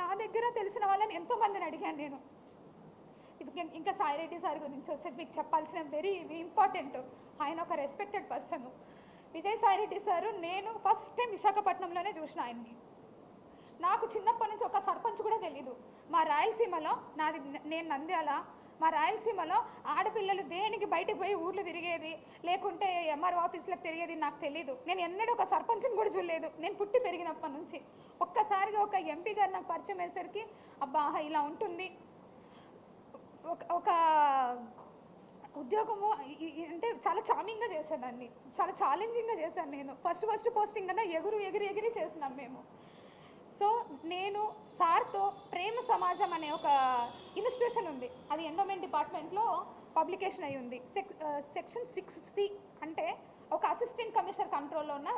నా దగ్గర తెలిసిన వాళ్ళని ఎంతోమందిని అడిగాను నేను. ఇంకా సాయిరెడ్డి సార్ గురించి వచ్చేది మీకు చెప్పాల్సిన వెరీ ఇంపార్టెంట్. ఆయన ఒక రెస్పెక్టెడ్ పర్సన్. విజయసాయిరెడ్డి సారు నేను ఫస్ట్ టైం విశాఖపట్నంలోనే చూసిన ఆయన్ని. నాకు చిన్నప్పటి నుంచి ఒక సర్పంచ్ కూడా తెలీదు. మా రాయలసీమలో నేను నంద్యాల, మా రాయలసీమలో ఆడపిల్లలు దేనికి బయటకు పోయి ఊర్లు తిరిగేది లేకుంటే ఎంఆర్ఓ ఆఫీసులకు తిరిగేది నాకు తెలీదు. నేను ఎన్నడూ ఒక సర్పంచ్ని కూడా చూడలేదు నేను పుట్టి పెరిగినప్పటి నుంచి. ఒక్కసారిగా ఒక ఎంపీ గారు నాకు పరిచయం అయ్యేసరికి అబ్బా ఇలా ఉంటుంది ఒక ఉద్యోగము అంటే చాలా చామింగ్గా చేశాను దాన్ని, చాలా ఛాలెంజింగ్గా చేశాను నేను. ఫస్ట్ పోస్టింగ్ కదా ఎగిరి చేసినాం మేము. సో నేను సార్తో ప్రేమ సమాజం అనే ఒక ఇన్స్టిట్యూషన్ ఉంది, అది ఎండోమెంట్ డిపార్ట్మెంట్లో పబ్లికేషన్ అయి ఉంది. సెక్షన్ 6C అంటే ఒక అసిస్టెంట్ కమిషనర్ కంట్రోల్లో ఉన్న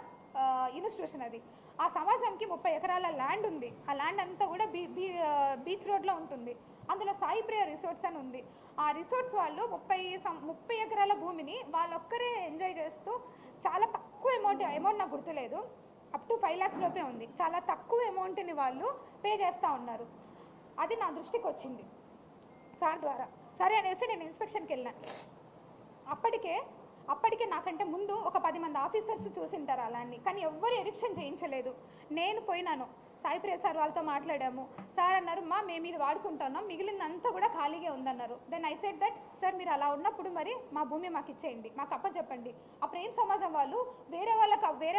ఇన్స్టిట్యూషన్ అది. ఆ సమాజంకి 30 ఎకరాల ల్యాండ్ ఉంది. ఆ ల్యాండ్ అంతా కూడా బీచ్ రోడ్లో ఉంటుంది. అందులో సాయి ప్రియ రిసార్ట్స్ అని ఉంది. ఆ రిసార్ట్స్ వాళ్ళు 30 ఎకరాల భూమిని వాళ్ళొక్కరే ఎంజాయ్ చేస్తూ చాలా తక్కువ అమౌంట్ నాకు గుర్తులేదు, అప్ టు 5 lakhs లోపే ఉంది. చాలా తక్కువ అమౌంట్ని వాళ్ళు పే చేస్తూ ఉన్నారు. అది నా దృష్టికి వచ్చింది సార్ ద్వారా. సరే అనేసి నేను ఇన్స్పెక్షన్కి వెళ్ళాను. అప్పటికే నాకంటే ముందు ఒక 10 మంది ఆఫీసర్స్ చూసింటారు అలాన్ని, కానీ ఎవ్వరు ఎవిక్షన్ చేయించలేదు. నేను పోయినాను, సాయి ప్రియ సార్ వాళ్ళతో మాట్లాడాము. సార్ అన్నారు మేము ఇది వాడుకుంటున్నాం, మిగిలిందంతా కూడా ఖాళీగా ఉందన్నారు. Then I said that sir మీరు అలా ఉన్నప్పుడు మరి మా భూమి మాకు ఇచ్చేయండి, మాకు అప్పచెప్పండి. ఆ ప్రేమ సమాజం వాళ్ళు వేరే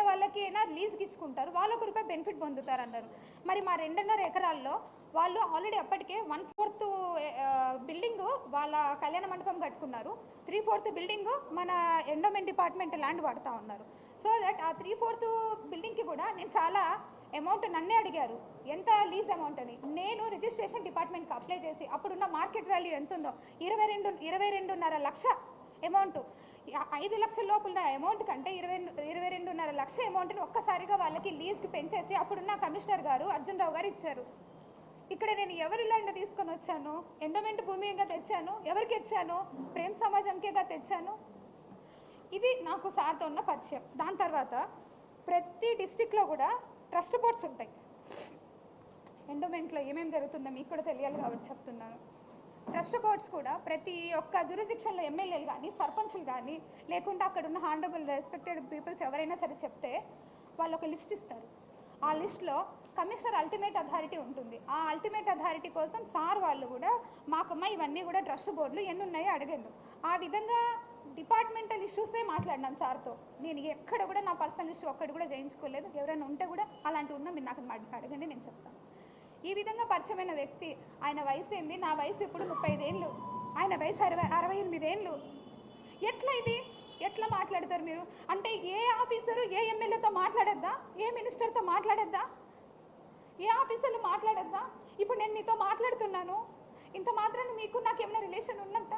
వాళ్ళకి అయినా లీజ్కి ఇచ్చుకుంటారు, వాళ్ళు ₹1 బెనిఫిట్ పొందుతారు అన్నారు. మరి మా 2.5 ఎకరాల్లో వాళ్ళు ఆల్రెడీ అప్పటికే 1/4 బిల్డింగ్ వాళ్ళ కళ్యాణ మండపం కట్టుకున్నారు, 3/4 బిల్డింగ్ మన ఎండోమెంట్ డిపార్ట్మెంట్ ల్యాండ్ వాడుతూ ఉన్నారు. సో దట్ ఆ 3/4 బిల్డింగ్కి కూడా నేను చాలా అమౌంట్ నన్నే అడిగారు ఎంత లీజ్ అమౌంట్ అని. నేను రిజిస్ట్రేషన్ డిపార్ట్మెంట్కి అప్లై చేసి అప్పుడున్న మార్కెట్ వాల్యూ ఎంత ఉందో 22.5 లక్ష అమౌంట్, 5 లక్షల లోపల అమౌంట్ కంటే 22.5 లక్ష అమౌంట్ని ఒక్కసారిగా వాళ్ళకి లీజ్కి పెంచేసి అప్పుడున్న కమిషనర్ గారు అర్జున్ రావు గారు ఇచ్చారు. ఇక్కడ నేను ఎవరి ల్యాండ్ తీసుకొని వచ్చాను? ఎండోమెంట్ భూమిగా తెచ్చాను. ఎవరికి ఇచ్చాను? ప్రేమ సమాజంకేగా తెచ్చాను. ఇది నాకు సార్తో ఉన్న పరిచయం. దాని తర్వాత ప్రతి డిస్ట్రిక్ట్లో కూడా ట్రస్ట్ బోర్డ్స్ ఉంటాయి. ఎండోమెంట్లో ఏమేమి జరుగుతుందో మీకు కూడా తెలియాలి కాబట్టి చెప్తున్నాను. ట్రస్ట్ బోర్డ్స్ కూడా ప్రతి ఒక్క జ్యూరిస్డిక్షన్లో ఎమ్మెల్యేలు కానీ సర్పంచ్లు కానీ లేకుంటే అక్కడ ఉన్న హానరబుల్ రెస్పెక్టెడ్ పీపుల్స్ ఎవరైనా సరే చెప్తే వాళ్ళు ఒక లిస్ట్ ఇస్తారు. ఆ లిస్ట్లో కమిషనర్ అల్టిమేట్ అథారిటీ ఉంటుంది. ఆ అల్టిమేట్ అథారిటీ కోసం సార్ వాళ్ళు కూడా మాకమ్మ ఇవన్నీ కూడా ట్రస్ట్ బోర్డులు ఎన్ని ఉన్నాయో అడిగాను. ఆ విధంగా డిపార్ట్మెంటల్ ఇష్యూసే మాట్లాడినాను సార్తో. నేను ఎక్కడ కూడా నా పర్సనల్ ఇష్యూ ఒక్కటి కూడా చేయించుకోలేదు. ఎవరైనా ఉంటే కూడా అలాంటివి ఉన్నా మీరు నాకు అడగండి, నేను చెప్తాను. ఈ విధంగా పరిచయమైన వ్యక్తి. ఆయన వయసు ఏంది? నా వయసు ఇప్పుడు 35 ఏళ్ళు, ఆయన వయసు 68 ఏళ్ళు. ఎట్లా మాట్లాడతారు మీరు? అంటే ఏ ఆఫీసరు ఏ ఎమ్మెల్యేతో మాట్లాడద్దా? ఏ మినిస్టర్తో మాట్లాడద్దా? ఏ ఆఫీసర్లు మాట్లాడద్దా? ఇప్పుడు నేను మీతో మాట్లాడుతున్నాను, ఇంత మాత్రాన మీకు నాకేమైనా రిలేషన్ ఉన్నట్ట?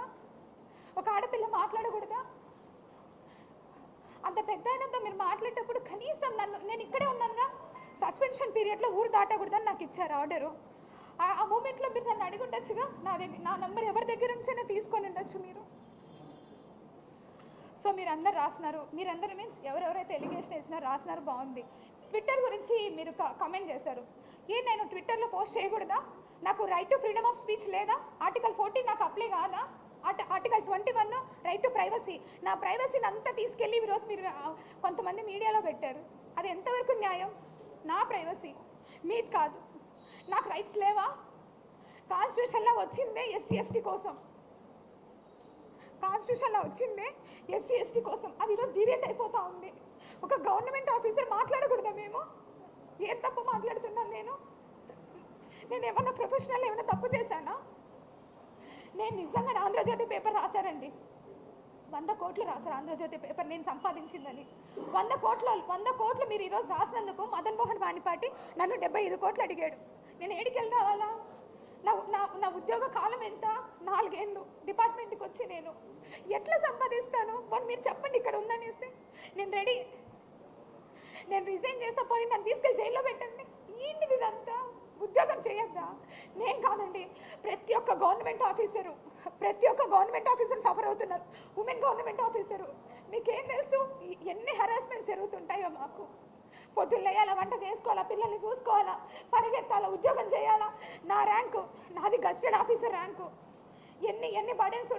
ఒక ఆడపిల్ల మాట్లాడకూడదా? అంత పెద్ద ఆయనతో మీరు మాట్లాడేటప్పుడు కనీసం నేను ఇక్కడే ఉన్నానుగా, సస్పెన్షన్ పీరియడ్లో ఊరు దాటకూడదని నాకు ఇచ్చారు ఆర్డరు. ఆ మూమెంట్లో మీరు నన్ను అడిగి ఉండొచ్చుగా, నా నెంబర్ ఎవరి దగ్గర నుంచైనా తీసుకొని ఉండొచ్చు మీరు. సో మీరందరూ రాసినారు, మీరందరూ మీన్స్ ఎవరెవరైతే ఎలిగేషన్ వేసినారో రాసినారు, బాగుంది. ట్విట్టర్ గురించి మీరు కమెంట్ చేశారు. నేను ట్విట్టర్లో పోస్ట్ చేయకూడదా? నాకు right to freedom of speech లేదా? ఆర్టికల్ 14 నాకు అప్లై కాదా? Article 21 right to privacy. నా ప్రైవసీని అంతా తీసుకెళ్ళి ఈరోజు మీరు కొంతమంది మీడియాలో పెట్టారు. అది ఎంతవరకు న్యాయం? నా ప్రైవసీ, మీది కాదు. నాకు రైట్స్ లేవా? కాన్స్టిట్యూషన్లో వచ్చిందే ఎస్సీ ఎస్టీ కోసం, కాన్స్టిట్యూషన్లో వచ్చిందే ఎస్సీ ఎస్టీ కోసం. అది ఈరోజు డివేట్ అయిపోతూ ఉంది. ఒక గవర్నమెంట్ ఆఫీసర్ మాట్లాడకూడదా? మేము ఏం తప్పు మాట్లాడుతున్నాను? నేను ఏమన్నా ప్రొఫెషనల్ ఏమైనా తప్పు చేశానా? నేను నిజంగా ఆంధ్రజ్యోతి పేపర్ రాశారండి, 100 కోట్లు రాశారు ఆంధ్రజ్యోతి పేపర్ నేను సంపాదించిందని. 100 కోట్లు మీరు ఈరోజు రాసినందుకు మదన్ మోహన్ వాణిపాటి నన్ను 75 కోట్లు అడిగాడు. నేను ఏడికి వెళ్ళి రావాలా? నా ఉద్యోగ కాలం ఎంత? 4 ఏళ్ళు డిపార్ట్మెంట్కి వచ్చి నేను ఎట్లా సంపాదిస్తాను? మీరు చెప్పండి ఇక్కడ ఉందనేసి. నేను రెడీ, నేను రిజైన్ చేస్తా, పోనీ నన్ను తీసుకెళ్ళి జైల్లో పెట్టండి. ఏంటిది ఇదంతా? ఉద్యోగం చేయొద్దా? నేను కాదండి, ప్రతి ఒక్క గవర్నమెంట్ ఆఫీసర్ సఫర్ అవుతున్నారు. ఉమెన్ గవర్నమెంట్ ఆఫీసరు, మీకేం తెలుసు ఎన్ని హెరాస్మెంట్స్ జరుగుతుంటాయో మాకు. పొద్దున్న లేయాలా, వంట చేసుకోవాలా, పిల్లల్ని చూసుకోవాలా, పరిగెత్తాలా, ఉద్యోగం చేయాలా. నా ర్యాంకు, నాది గస్టెడ్ ఆఫీసర్ ర్యాంకు. ఎన్ని బర్డెన్స్ ఉంటాయి.